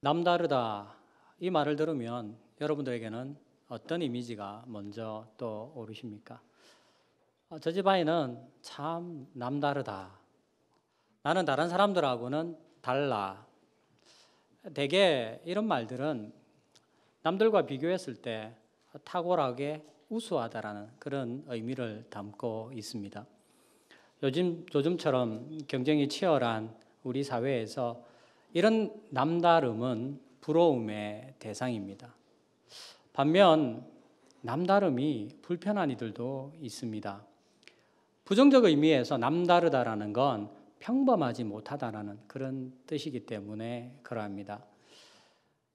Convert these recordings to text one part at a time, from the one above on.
남다르다 이 말을 들으면 여러분들에게는 어떤 이미지가 먼저 떠오르십니까? 저 집아이는 참 남다르다. 나는 다른 사람들하고는 달라. 대개 이런 말들은 남들과 비교했을 때 탁월하게 우수하다라는 그런 의미를 담고 있습니다. 요즘처럼 경쟁이 치열한 우리 사회에서 이런 남다름은 부러움의 대상입니다. 반면 남다름이 불편한 이들도 있습니다. 부정적 의미에서 남다르다라는 건 평범하지 못하다라는 그런 뜻이기 때문에 그러합니다.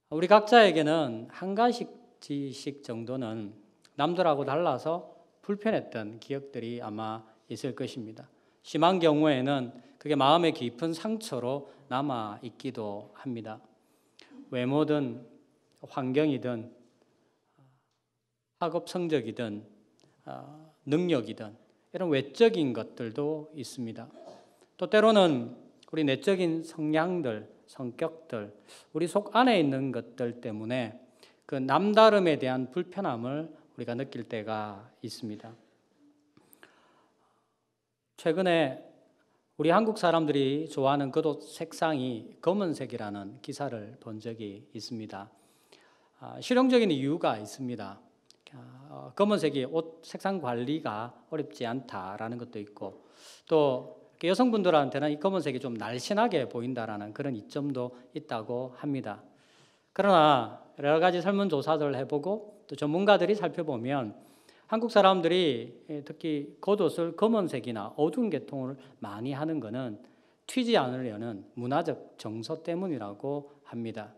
우리 각자에게는 한 가지씩 정도는 남들하고 달라서 불편했던 기억들이 아마 있을 것입니다. 심한 경우에는 그게 마음의 깊은 상처로 남아 있기도 합니다. 외모든 환경이든 학업 성적이든 능력이든 이런 외적인 것들도 있습니다. 또 때로는 우리 내적인 성향들, 성격들, 우리 속 안에 있는 것들 때문에 그 남다름에 대한 불편함을 우리가 느낄 때가 있습니다. 최근에 우리 한국 사람들이 좋아하는 겉옷 색상이 검은색이라는 기사를 본 적이 있습니다. 실용적인 이유가 있습니다. 검은색이 옷 색상 관리가 어렵지 않다라는 것도 있고, 또 여성분들한테는 이 검은색이 좀 날씬하게 보인다라는 그런 이점도 있다고 합니다. 그러나 여러 가지 설문조사들을 해보고 또 전문가들이 살펴보면 한국 사람들이 특히 겉옷을 검은색이나 어두운 계통을 많이 하는 것은 튀지 않으려는 문화적 정서 때문이라고 합니다.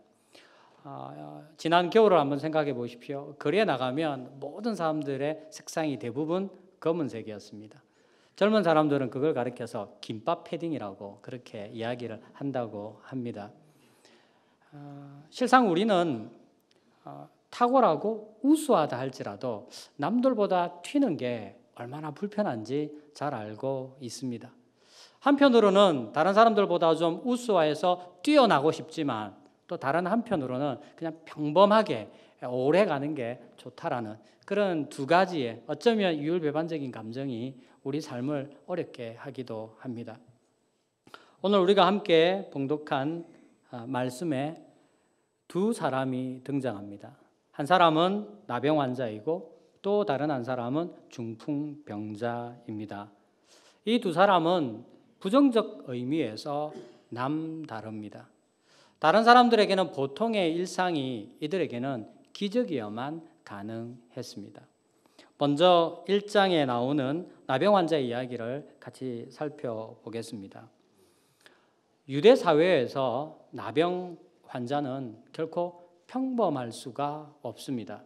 지난 겨울을 한번 생각해 보십시오. 거리에 나가면 모든 사람들의 색상이 대부분 검은색이었습니다. 젊은 사람들은 그걸 가리켜서 김밥 패딩이라고 그렇게 이야기를 한다고 합니다. 실상 우리는 탁월하고 우수하다 할지라도 남들보다 튀는 게 얼마나 불편한지 잘 알고 있습니다. 한편으로는 다른 사람들보다 좀 우수해서 뛰어나고 싶지만 또 다른 한편으로는 그냥 평범하게 오래 가는 게 좋다라는 그런 두 가지의 어쩌면 이율배반적인 감정이 우리 삶을 어렵게 하기도 합니다. 오늘 우리가 함께 봉독한 말씀에 두 사람이 등장합니다. 한 사람은 나병 환자이고 또 다른 한 사람은 중풍병자입니다. 이 두 사람은 부정적 의미에서 남다릅니다. 다른 사람들에게는 보통의 일상이 이들에게는 기적이어만 가능했습니다. 먼저 1장에 나오는 나병 환자의 이야기를 같이 살펴보겠습니다. 유대 사회에서 나병 환자는 결코 평범할 수가 없습니다.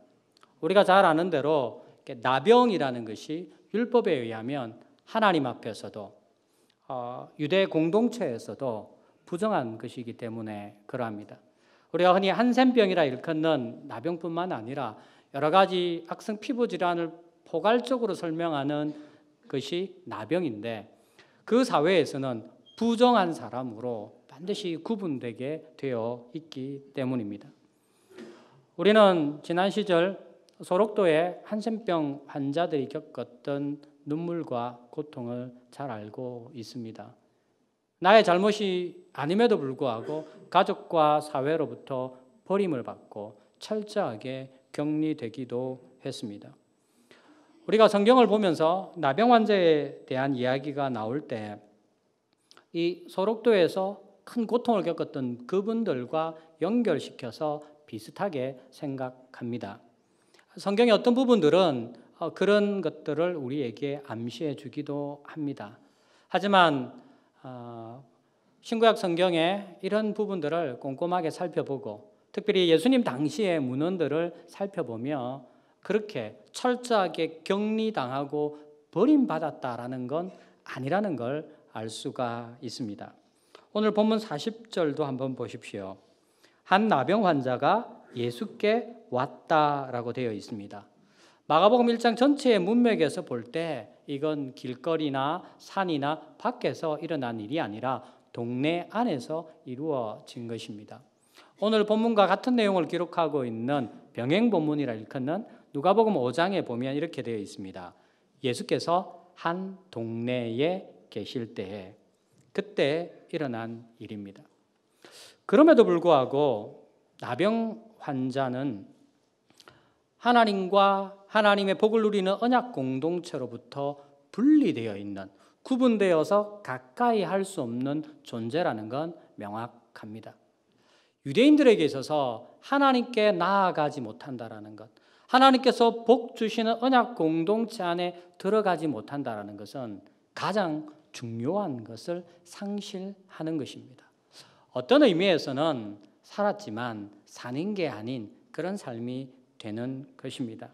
우리가 잘 아는 대로 나병이라는 것이 율법에 의하면 하나님 앞에서도 유대 공동체에서도 부정한 것이기 때문에 그러합니다. 우리가 흔히 한센병이라 일컫는 나병뿐만 아니라 여러 가지 악성 피부 질환을 포괄적으로 설명하는 것이 나병인데 그 사회에서는 부정한 사람으로 반드시 구분되게 되어 있기 때문입니다. 우리는 지난 시절 소록도의 한센병 환자들이 겪었던 눈물과 고통을 잘 알고 있습니다. 나의 잘못이 아님에도 불구하고 가족과 사회로부터 버림을 받고 철저하게 격리되기도 했습니다. 우리가 성경을 보면서 나병 환자에 대한 이야기가 나올 때 이 소록도에서 큰 고통을 겪었던 그분들과 연결시켜서 비슷하게 생각합니다. 성경의 어떤 부분들은 그런 것들을 우리에게 암시해 주기도 합니다. 하지만 신구약 성경에 이런 부분들을 꼼꼼하게 살펴보고 특별히 예수님 당시의 문헌들을 살펴보며 그렇게 철저하게 격리당하고 버림받았다라는 건 아니라는 걸 알 수가 있습니다. 오늘 본문 40절도 한번 보십시오. 한 나병 환자가 예수께 왔다라고 되어 있습니다. 마가복음 1장 전체의 문맥에서 볼 때 이건 길거리나 산이나 밖에서 일어난 일이 아니라 동네 안에서 이루어진 것입니다. 오늘 본문과 같은 내용을 기록하고 있는 병행 본문이라 일컫는 누가복음 5장에 보면 이렇게 되어 있습니다. 예수께서 한 동네에 계실 때에 그때 일어난 일입니다. 그럼에도 불구하고 나병 환자는 하나님과 하나님의 복을 누리는 언약 공동체로부터 분리되어 있는, 구분되어서 가까이 할 수 없는 존재라는 건 명확합니다. 유대인들에게 있어서 하나님께 나아가지 못한다라는 것, 하나님께서 복 주시는 언약 공동체 안에 들어가지 못한다라는 것은 가장 중요한 것을 상실하는 것입니다. 어떤 의미에서는 살았지만 사는 게 아닌 그런 삶이 되는 것입니다.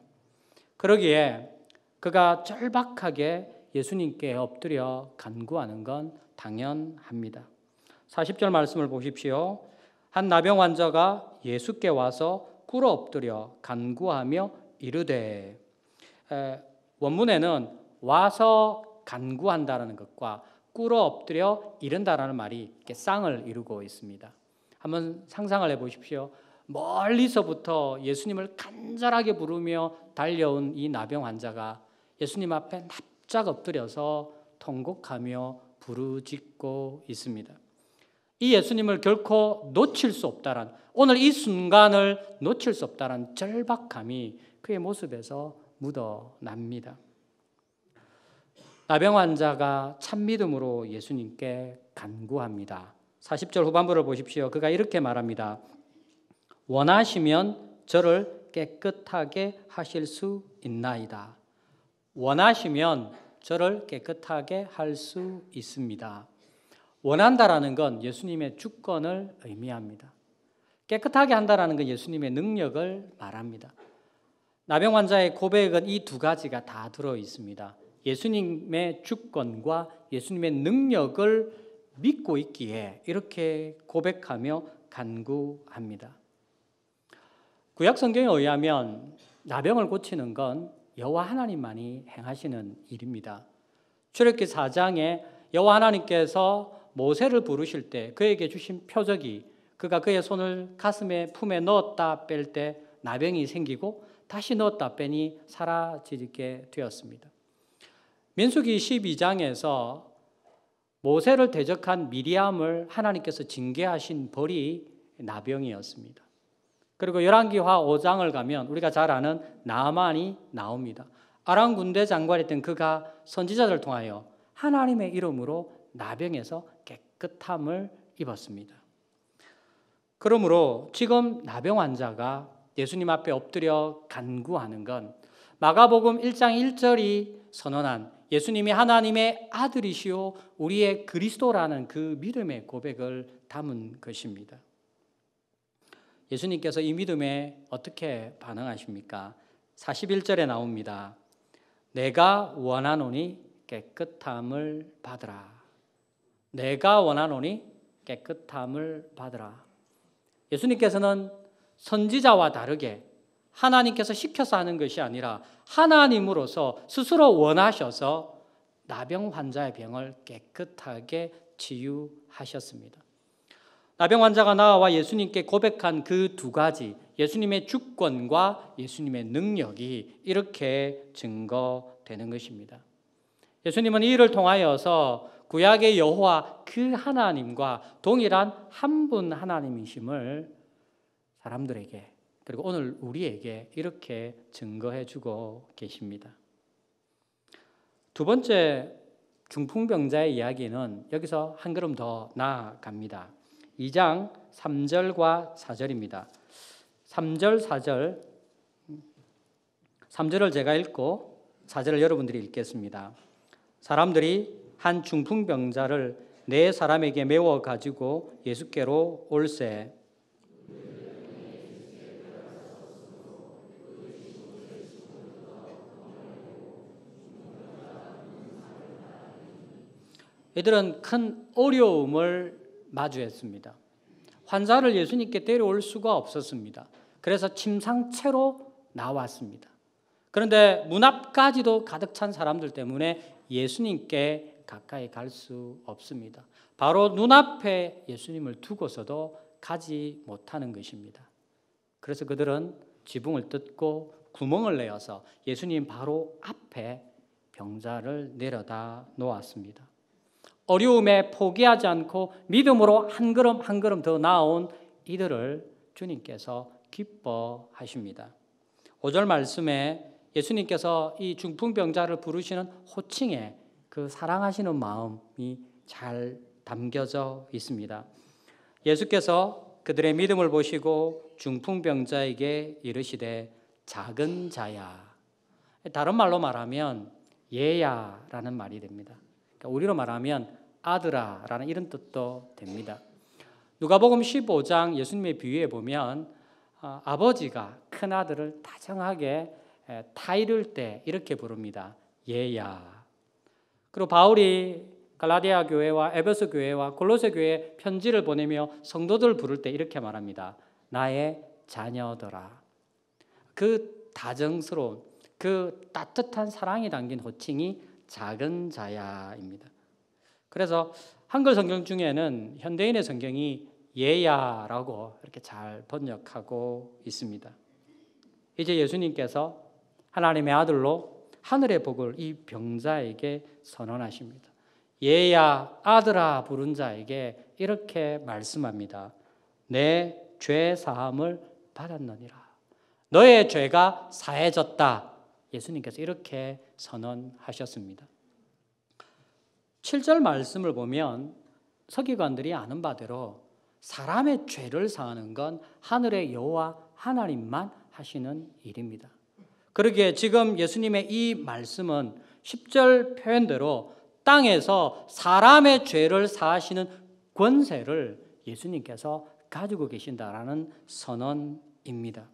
그러기에 그가 절박하게 예수님께 엎드려 간구하는 건 당연합니다. 40절 말씀을 보십시오. 한 나병 환자가 예수께 와서 꿇어 엎드려 간구하며 이르되, 원문에는 와서 간구한다라는 것과 꿇어 엎드려 이른다라는 말이 이렇게 쌍을 이루고 있습니다. 한번 상상을 해보십시오. 멀리서부터 예수님을 간절하게 부르며 달려온 이 나병 환자가 예수님 앞에 납작 엎드려서 통곡하며 부르짖고 있습니다. 이 예수님을 결코 놓칠 수 없다란, 오늘 이 순간을 놓칠 수 없다란 절박함이 그의 모습에서 묻어납니다. 나병 환자가 참 믿음으로 예수님께 간구합니다. 40절 후반부를 보십시오. 그가 이렇게 말합니다. 원하시면 저를 깨끗하게 하실 수 있나이다. 원하시면 저를 깨끗하게 할 수 있습니다. 원한다라는 건 예수님의 주권을 의미합니다. 깨끗하게 한다라는 건 예수님의 능력을 말합니다. 나병 환자의 고백은 이 두 가지가 다 들어 있습니다. 예수님의 주권과 예수님의 능력을 믿고 있기에 이렇게 고백하며 간구합니다. 구약 성경에 의하면 나병을 고치는 건 여호와 하나님만이 행하시는 일입니다. 출애굽기 4장에 여호와 하나님께서 모세를 부르실 때 그에게 주신 표적이, 그가 그의 손을 가슴에 품에 넣었다 뺄 때 나병이 생기고 다시 넣었다 빼니 사라지게 되었습니다. 민수기 12장에서 모세를 대적한 미리암을 하나님께서 징계하신 벌이 나병이었습니다. 그리고 열왕기하 5장을 가면 우리가 잘 아는 나아만이 나옵니다. 아람 군대 장관이었던 그가 선지자들을 통하여 하나님의 이름으로 나병에서 깨끗함을 입었습니다. 그러므로 지금 나병 환자가 예수님 앞에 엎드려 간구하는 건 마가복음 1장 1절이 선언한 예수님이 하나님의 아들이시오 우리의 그리스도라는 그 믿음의 고백을 담은 것입니다. 예수님께서 이 믿음에 어떻게 반응하십니까? 41절에 나옵니다. 내가 원하노니 깨끗함을 받으라. 내가 원하노니 깨끗함을 받으라. 예수님께서는 선지자와 다르게 하나님께서 시켜서 하는 것이 아니라 하나님으로서 스스로 원하셔서 나병 환자의 병을 깨끗하게 치유하셨습니다. 나병 환자가 나와 예수님께 고백한 그 두 가지, 예수님의 주권과 예수님의 능력이 이렇게 증거되는 것입니다. 예수님은 이 일을 통하여서 구약의 여호와 그 하나님과 동일한 한 분 하나님이심을 사람들에게, 그리고 오늘 우리에게 이렇게 증거해 주고 계십니다. 두 번째 중풍병자의 이야기는 여기서 한 걸음 더 나아갑니다. 2장 3절과 4절입니다. 3절, 4절, 3절을 제가 읽고 4절을 여러분들이 읽겠습니다. 사람들이 한 중풍병자를 네 사람에게 메워 가지고 예수께로 올세 이들은 큰 어려움을 마주했습니다. 환자를 예수님께 데려올 수가 없었습니다. 그래서 침상채로 나왔습니다. 그런데 문 앞까지도 가득 찬 사람들 때문에 예수님께 가까이 갈 수 없습니다. 바로 눈앞에 예수님을 두고서도 가지 못하는 것입니다. 그래서 그들은 지붕을 뜯고 구멍을 내어서 예수님 바로 앞에 병자를 내려다 놓았습니다. 어려움에 포기하지 않고 믿음으로 한 걸음 한 걸음 더 나아온 이들을 주님께서 기뻐하십니다. 5절 말씀에 예수님께서 이 중풍병자를 부르시는 호칭에 그 사랑하시는 마음이 잘 담겨져 있습니다. 예수께서 그들의 믿음을 보시고 중풍병자에게 이르시되 작은 자야. 다른 말로 말하면 얘야라는 말이 됩니다. 그러니까 우리로 말하면 아들아라는 이런 뜻도 됩니다. 누가복음 15장 예수님의 비유에 보면 아버지가 큰 아들을 다정하게 타이를 때 이렇게 부릅니다. 얘야. 그리고 바울이 갈라디아 교회와 에베소 교회와 골로새 교회에 편지를 보내며 성도들 부를 때 이렇게 말합니다. 나의 자녀들아. 그 다정스러운 그 따뜻한 사랑이 담긴 호칭이 작은 자야입니다. 그래서 한글 성경 중에는 현대인의 성경이 얘야라고 이렇게 잘 번역하고 있습니다. 이제 예수님께서 하나님의 아들로 하늘의 복을 이 병자에게 선언하십니다. 얘야 아들아 부른 자에게 이렇게 말씀합니다. 내 죄 사함을 받았느니라. 너의 죄가 사해졌다. 예수님께서 이렇게 선언하셨습니다. 7절 말씀을 보면 서기관들이 아는 바대로 사람의 죄를 사하는 건 하늘의 여호와 하나님만 하시는 일입니다. 그러기에 지금 예수님의 이 말씀은 10절 표현대로 땅에서 사람의 죄를 사하시는 권세를 예수님께서 가지고 계신다라는 선언입니다.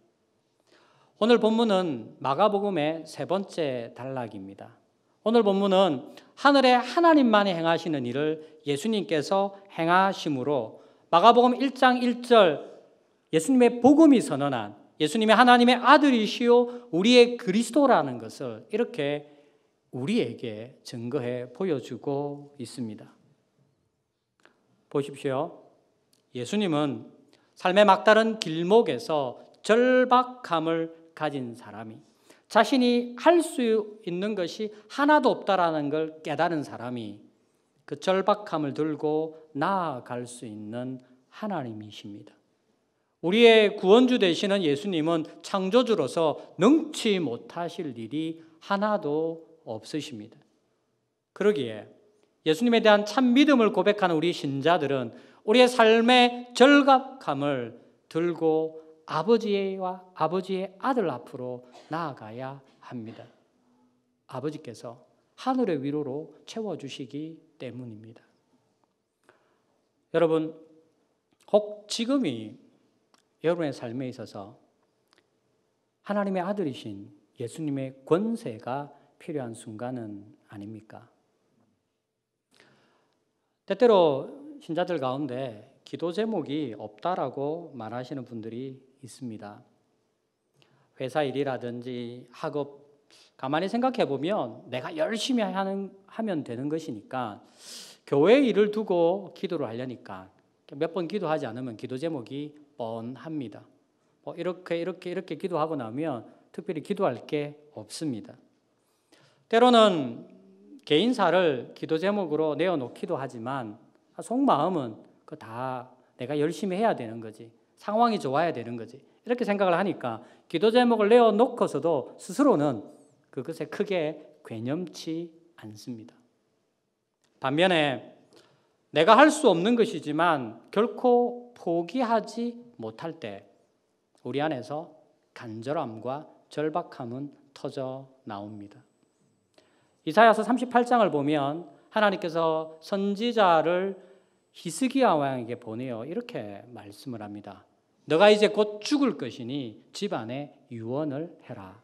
오늘 본문은 마가복음의 세 번째 단락입니다. 오늘 본문은 하늘의 하나님만이 행하시는 일을 예수님께서 행하심으로 마가복음 1장 1절 예수님의 복음이 선언한 예수님의 하나님의 아들이시요 우리의 그리스도라는 것을 이렇게 우리에게 증거해 보여주고 있습니다. 보십시오. 예수님은 삶의 막다른 길목에서 절박함을 가진 사람이 자신이 할 수 있는 것이 하나도 없다라는 걸 깨달은 사람이 그 절박함을 들고 나아갈 수 있는 하나님이십니다. 우리의 구원주 되시는 예수님은 창조주로서 능치 못하실 일이 하나도 없으십니다. 그러기에 예수님에 대한 참 믿음을 고백하는 우리 신자들은 우리의 삶의 절박함을 들고 아버지와 아버지의 아들 앞으로 나아가야 합니다. 아버지께서 하늘의 위로로 채워주시기 때문입니다. 여러분, 혹 지금이 여러분의 삶에 있어서 하나님의 아들이신 예수님의 권세가 필요한 순간은 아닙니까? 때때로 신자들 가운데 기도 제목이 없다라고 말하시는 분들이 있습니다. 회사 일이라든지 학업 가만히 생각해 보면 내가 열심히 하면 되는 것이니까 교회 일을 두고 기도를 하려니까 몇 번 기도하지 않으면 기도 제목이 뻔합니다. 이렇게 기도하고 나면 특별히 기도할 게 없습니다. 때로는 개인사를 기도 제목으로 내어놓기도 하지만 속마음은 그거 다 내가 열심히 해야 되는 거지. 상황이 좋아야 되는 거지. 이렇게 생각을 하니까 기도 제목을 내어놓고서도 스스로는 그것에 크게 괴념치 않습니다. 반면에 내가 할 수 없는 것이지만 결코 포기하지 못할 때 우리 안에서 간절함과 절박함은 터져 나옵니다. 이사야서 38장을 보면 하나님께서 선지자를 히스기야 왕에게 보내어 이렇게 말씀을 합니다. 너가 이제 곧 죽을 것이니 집안에 유언을 해라.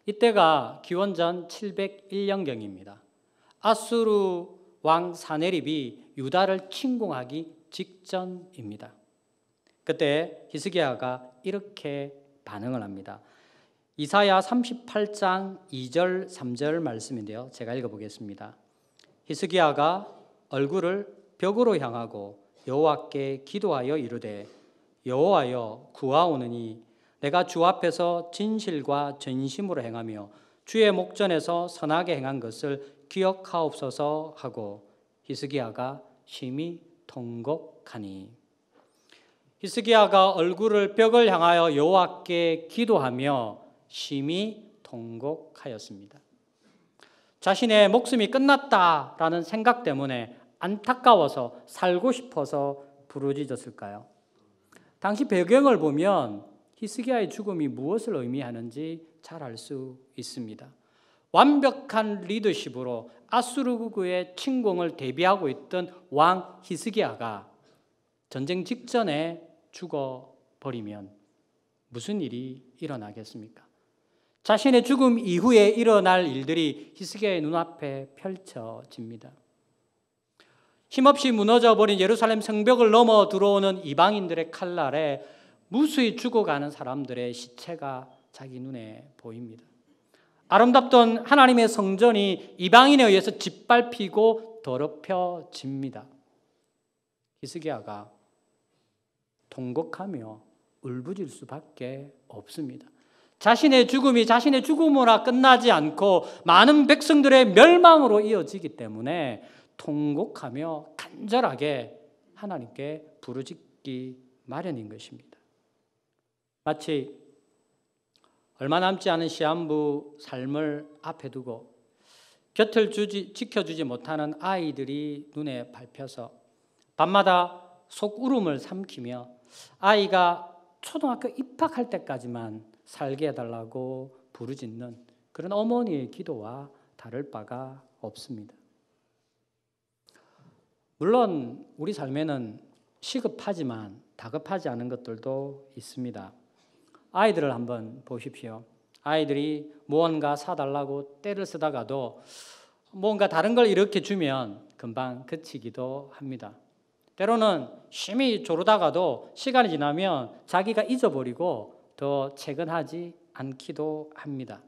이때가 기원전 701년경입니다. 아수르 왕 사네립이 유다를 침공하기 직전입니다. 그때 히스기야가 이렇게 반응을 합니다. 이사야 38장 2절 3절 말씀인데요. 제가 읽어보겠습니다. 히스기야가 얼굴을 벽으로 향하고 여호와께 기도하여 이르되 여호와여 구하오느니 내가 주 앞에서 진실과 전심으로 행하며 주의 목전에서 선하게 행한 것을 기억하옵소서 하고 히스기야가 심히 통곡하니. 히스기야가 얼굴을 벽을 향하여 여호와께 기도하며 심히 통곡하였습니다. 자신의 목숨이 끝났다라는 생각 때문에 안타까워서 살고 싶어서 부르짖었을까요? 당시 배경을 보면 히스기야의 죽음이 무엇을 의미하는지 잘 알 수 있습니다. 완벽한 리더십으로 아수르국의 침공을 대비하고 있던 왕 히스기야가 전쟁 직전에 죽어버리면 무슨 일이 일어나겠습니까? 자신의 죽음 이후에 일어날 일들이 히스기야의 눈앞에 펼쳐집니다. 힘없이 무너져버린 예루살렘 성벽을 넘어 들어오는 이방인들의 칼날에 무수히 죽어가는 사람들의 시체가 자기 눈에 보입니다. 아름답던 하나님의 성전이 이방인에 의해서 짓밟히고 더럽혀집니다. 히스기야가 통곡하며 울부짖을 수밖에 없습니다. 자신의 죽음이 자신의 죽음으로 끝나지 않고 많은 백성들의 멸망으로 이어지기 때문에 통곡하며 간절하게 하나님께 부르짖기 마련인 것입니다. 마치 얼마 남지 않은 시한부 삶을 앞에 두고 곁을 지켜주지 못하는 아이들이 눈에 밟혀서 밤마다 속울음을 삼키며 아이가 초등학교 입학할 때까지만 살게 해달라고 부르짖는 그런 어머니의 기도와 다를 바가 없습니다. 물론 우리 삶에는 시급하지만 다급하지 않은 것들도 있습니다. 아이들을 한번 보십시오. 아이들이 무언가 사달라고 떼를 쓰다가도 뭔가 다른 걸 이렇게 주면 금방 그치기도 합니다. 때로는 심히 조르다가도 시간이 지나면 자기가 잊어버리고 더 채근하지 않기도 합니다.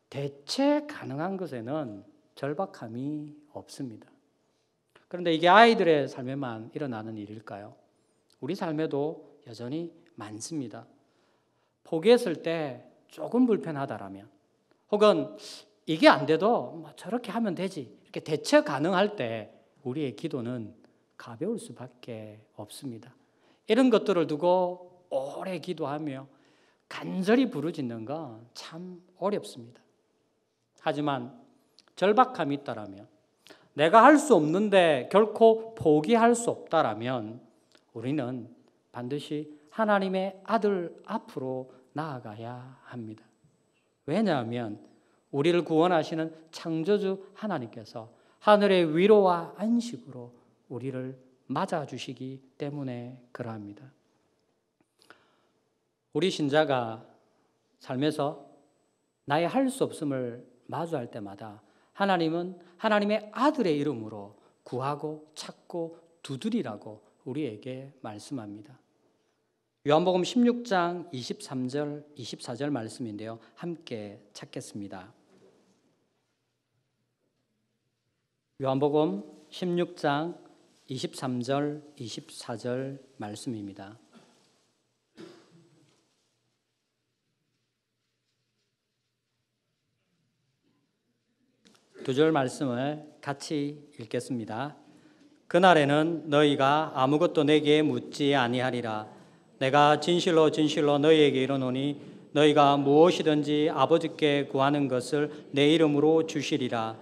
대체 가능한 것에는 절박함이 없습니다. 그런데 이게 아이들의 삶에만 일어나는 일일까요? 우리 삶에도 여전히 많습니다. 포기했을 때 조금 불편하다라면 혹은 이게 안 돼도 뭐 저렇게 하면 되지 이렇게 대처 가능할 때 우리의 기도는 가벼울 수밖에 없습니다. 이런 것들을 두고 오래 기도하며 간절히 부르짖는 건 참 어렵습니다. 하지만 절박함이 있다라면 내가 할 수 없는데 결코 포기할 수 없다라면 우리는 반드시 하나님의 아들 앞으로 나아가야 합니다. 왜냐하면 우리를 구원하시는 창조주 하나님께서 하늘의 위로와 안식으로 우리를 맞아주시기 때문에 그러합니다. 우리 신자가 삶에서 나의 할 수 없음을 마주할 때마다 하나님은 하나님의 아들의 이름으로 구하고 찾고 두드리라고 우리에게 말씀합니다. 요한복음 16장 23절 24절 말씀인데요. 함께 찾겠습니다. 요한복음 16장 23절 24절 말씀입니다. 두 절 말씀을 같이 읽겠습니다. 그날에는 너희가 아무것도 내게 묻지 아니하리라. 내가 진실로 진실로 너희에게 이르노니 너희가 무엇이든지 아버지께 구하는 것을 내 이름으로 주시리라.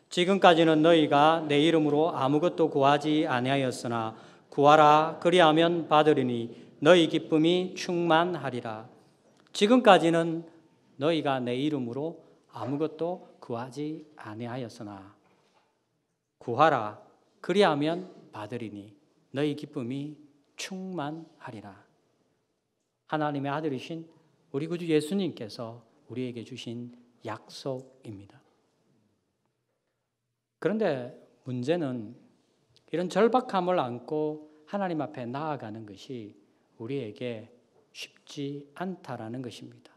지금까지는 너희가 내 이름으로 아무것도 구하지 아니하였으나 구하라 그리하면 받으리니 너희 기쁨이 충만하리라. 지금까지는 너희가 내 이름으로 아무것도 구하지 아니하였으나 구하라 그리하면 받으리니 너희 기쁨이 충만하리라. 하나님의 아들이신 우리 구주 예수님께서 우리에게 주신 약속입니다. 그런데 문제는 이런 절박함을 안고 하나님 앞에 나아가는 것이 우리에게 쉽지 않다라는 것입니다.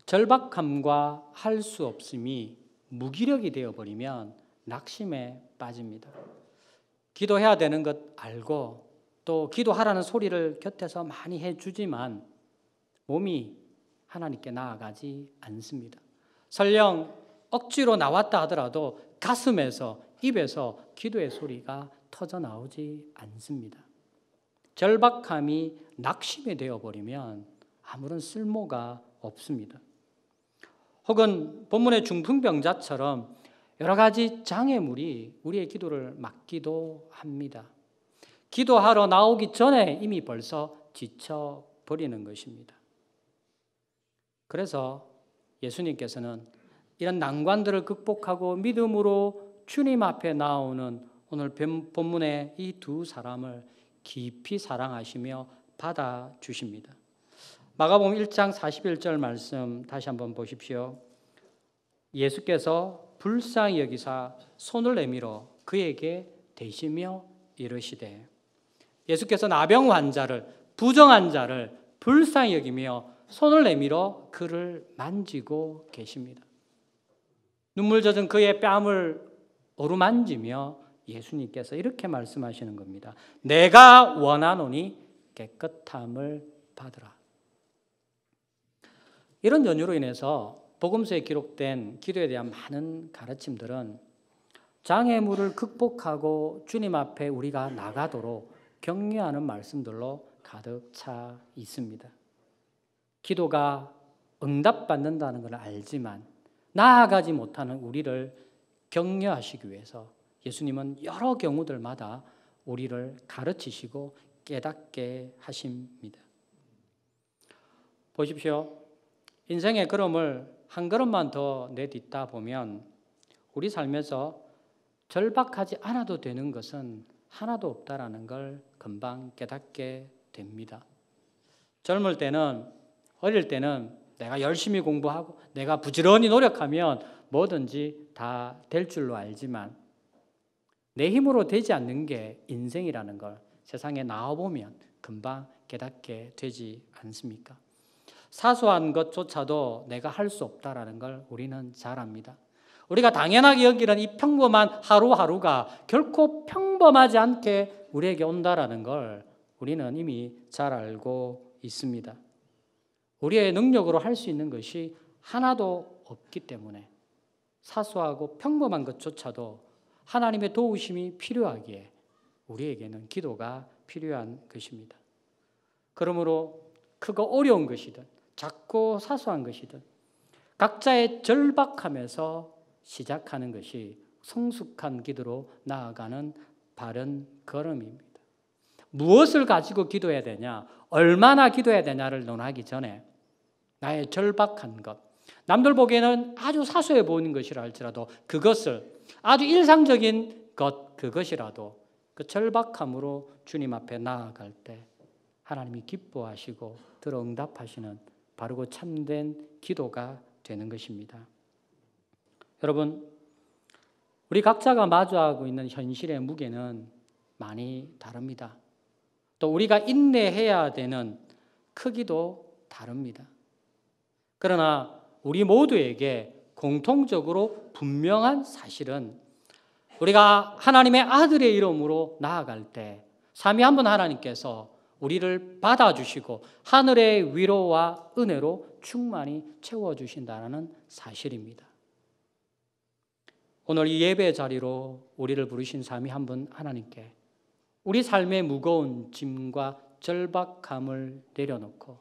절박함과 할 수 없음이 무기력이 되어버리면 낙심에 빠집니다. 기도해야 되는 것 알고 또 기도하라는 소리를 곁에서 많이 해주지만 몸이 하나님께 나아가지 않습니다. 설령 억지로 나왔다 하더라도 가슴에서 입에서 기도의 소리가 터져 나오지 않습니다. 절박함이 낙심이 되어버리면 아무런 쓸모가 없습니다. 혹은 본문의 중풍병자처럼 여러 가지 장애물이 우리의 기도를 막기도 합니다. 기도하러 나오기 전에 이미 벌써 지쳐버리는 것입니다. 그래서 예수님께서는 이런 난관들을 극복하고 믿음으로 주님 앞에 나오는 오늘 본문의 이 두 사람을 깊이 사랑하시며 받아주십니다. 마가복음 1장 41절 말씀 다시 한번 보십시오. 예수께서 불쌍히 여기사 손을 내밀어 그에게 대시며 이르시되, 예수께서 나병 환자를, 부정한 자를 불쌍히 여기며 손을 내밀어 그를 만지고 계십니다. 눈물 젖은 그의 뺨을 어루만지며 예수님께서 이렇게 말씀하시는 겁니다. 내가 원하노니 깨끗함을 받으라. 이런 연유로 인해서 복음서에 기록된 기도에 대한 많은 가르침들은 장애물을 극복하고 주님 앞에 우리가 나가도록 격려하는 말씀들로 가득 차 있습니다. 기도가 응답받는다는 걸 알지만 나아가지 못하는 우리를 격려하시기 위해서 예수님은 여러 경우들마다 우리를 가르치시고 깨닫게 하십니다. 보십시오. 인생의 걸음을 한 걸음만 더 내딛다 보면 우리 삶에서 절박하지 않아도 되는 것은 하나도 없다라는 걸 금방 깨닫게 됩니다. 젊을 때는, 어릴 때는 내가 열심히 공부하고 내가 부지런히 노력하면 뭐든지 다 될 줄로 알지만 내 힘으로 되지 않는 게 인생이라는 걸 세상에 나와보면 금방 깨닫게 되지 않습니까? 사소한 것조차도 내가 할 수 없다라는 걸 우리는 잘 압니다. 우리가 당연하게 여기는 이 평범한 하루하루가 결코 평범하지 않게 우리에게 온다라는 걸 우리는 이미 잘 알고 있습니다. 우리의 능력으로 할 수 있는 것이 하나도 없기 때문에 사소하고 평범한 것조차도 하나님의 도우심이 필요하기에 우리에게는 기도가 필요한 것입니다. 그러므로 크고 어려운 것이든 작고 사소한 것이든 각자의 절박함에서 시작하는 것이 성숙한 기도로 나아가는 바른 걸음입니다. 무엇을 가지고 기도해야 되냐, 얼마나 기도해야 되냐를 논하기 전에 나의 절박한 것, 남들 보기에는 아주 사소해 보이는 것이라 할지라도 그것을 아주 일상적인 것, 그것이라도 그 절박함으로 주님 앞에 나아갈 때 하나님이 기뻐하시고 들어 응답하시는 바르고 참된 기도가 되는 것입니다. 여러분, 우리 각자가 마주하고 있는 현실의 무게는 많이 다릅니다. 또 우리가 인내해야 되는 크기도 다릅니다. 그러나 우리 모두에게 공통적으로 분명한 사실은 우리가 하나님의 아들의 이름으로 나아갈 때 삼위한 분 하나님께서 우리를 받아주시고 하늘의 위로와 은혜로 충만히 채워주신다는 사실입니다. 오늘 이 예배 자리로 우리를 부르신 삼위한 분 하나님께 우리 삶의 무거운 짐과 절박함을 내려놓고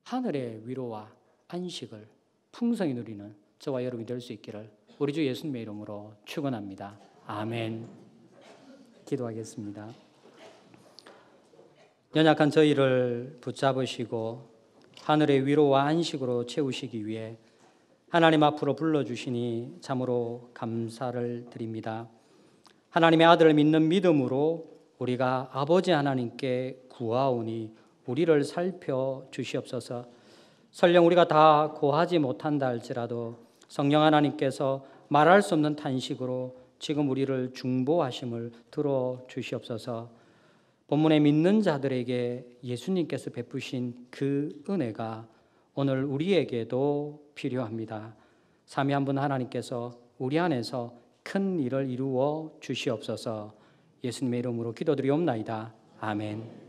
하늘의 위로와 안식을 풍성히 누리는 저와 여러분이 될 수 있기를 우리 주 예수님의 이름으로 축원합니다. 아멘. 기도하겠습니다. 연약한 저희를 붙잡으시고 하늘의 위로와 안식으로 채우시기 위해 하나님 앞으로 불러주시니 참으로 감사를 드립니다. 하나님의 아들을 믿는 믿음으로 우리가 아버지 하나님께 구하오니 우리를 살펴주시옵소서. 설령 우리가 다 고하지 못한다 할지라도 성령 하나님께서 말할 수 없는 탄식으로 지금 우리를 중보하심을 들어주시옵소서. 본문에 믿는 자들에게 예수님께서 베푸신 그 은혜가 오늘 우리에게도 필요합니다. 삼위 한 분 하나님께서 우리 안에서 큰 일을 이루어 주시옵소서. 예수님의 이름으로 기도드리옵나이다. 아멘.